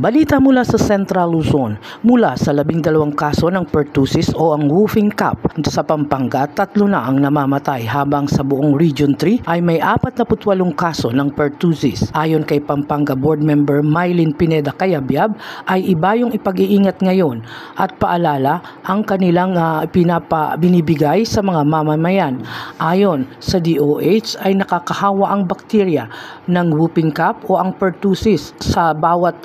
Balita mula sa Central Luzon, mula sa 12 kaso ng pertussis o ang whooping cough sa Pampanga, 3 na ang namamatay habang sa buong Region 3 ay may 48 kaso ng pertussis. Ayon kay Pampanga Board Member Mylene Pineda Cayabyab, ay iba yung ipag-iingat ngayon at paalala ang kanilang binibigay sa mga mamamayan. Ayon sa DOH ay nakakahawa ang bakterya ng whooping cough o ang pertussis. Sa bawat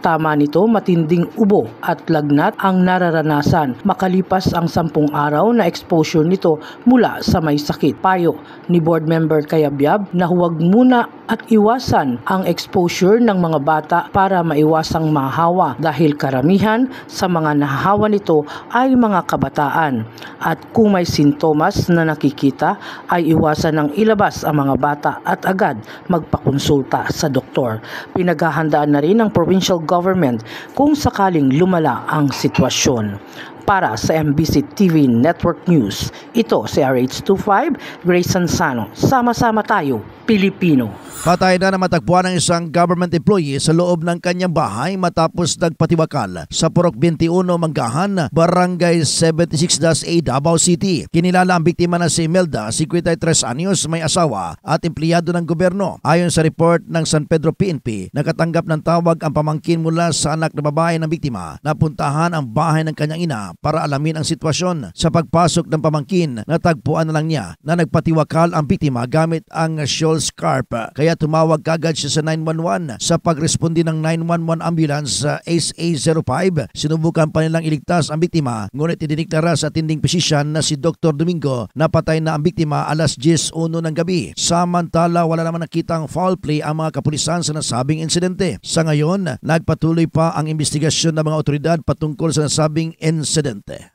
pagtama nito, matinding ubo at lagnat ang nararanasan makalipas ang 10 araw na exposure nito mula sa may sakit. Payo ni Board Member Cayabyab na huwag muna at iwasan ang exposure ng mga bata para maiwasang mahawa dahil karamihan sa mga nahahawa nito ay mga kabataan. At kung may sintomas na nakikita ay iwasan ng ilabas ang mga bata at agad magpakonsulta sa doktor. Pinaghahandaan na rin ng provincial government kung sakaling lumala ang sitwasyon. Para sa MBC TV Network News, ito si RH25, Grace Sansano. Sama-sama tayo, Pilipino. Patay na matagpuan ng isang government employee sa loob ng kanyang bahay matapos nagpatiwakal sa Purok 21 Manggahan, Barangay 76-A, Davao City. Kinilala ang biktima na si Imelda, 53 anyos, may asawa at empleyado ng gobyerno. Ayon sa report ng San Pedro PNP, nakatanggap ng tawag ang pamangkin mula sa anak na babae ng biktima na puntahan ang bahay ng kanyang ina para alamin ang sitwasyon. Sa pagpasok ng pamangkin, natagpuan na lang niya na nagpatiwakal ang biktima gamit ang shawl scarf. Kaya tumawag kagad siya sa 911. Sa pagresponde ng 911 ambulance sa SA05, sinubukan pa nilang iligtas ang biktima, ngunit idiniklara sa attending physician na si Dr. Domingo na patay na ang biktima alas 10:01 ng gabi. Samantala, wala naman nakitang foul play ang mga kapulisan sa nasabing insidente. Sa ngayon, nagpatuloy pa ang investigasyon ng mga otoridad patungkol sa nasabing insidente.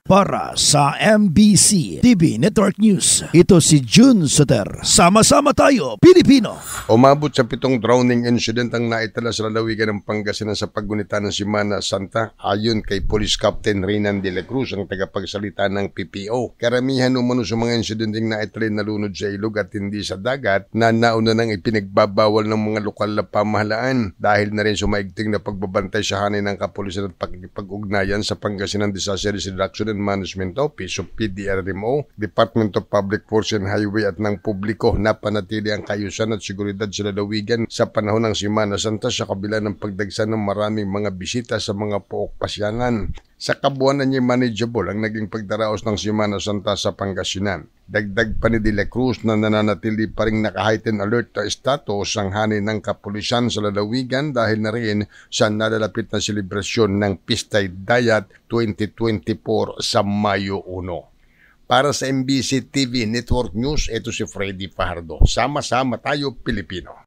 Para sa MBC TV Network News, ito si June Soter. Sama-sama tayo, Pilipino! Umabot sa 7 drowning incident ang naitala sa lalawigan ng Pangasinan sa paggunita ng Semana Santa, ayon kay Police Captain Renan de la Cruz, ang tagapagsalita ng PPO. Karamihan umano sa mga insidenteng naitala nalunod sa ilog at hindi sa dagat na nauna nang ipinagbabawal ng mga lokal na pamahalaan dahil na rin sumaigting na pagbabantay sa hanay ng kapulisan at pakikipag-ugnayan sa Pangasinan Disaster Reduction and Management Office o PDRMO, Department of Public Works and Highway at ng publiko na panatili ang kaayusan at seguridad sa lalawigan sa panahon ng Semana Santa sa kabila ng pagdagsa ng maraming mga bisita sa mga pook pasyanan. Sa kabuuan niya manageable ang naging pagdaraos ng Semana Santa sa Pangasinan. Dagdag pa ni De La Cruz na nananatili pa rin naka-heightened alert status ang hanay ng kapulisan sa lalawigan dahil na rin sa nalalapit na selebrasyon ng Pistay Dayat 2024 sa Mayo 1. Para sa MBC TV Network News, ito si Freddy Fajardo. Sama-sama tayo, Pilipino.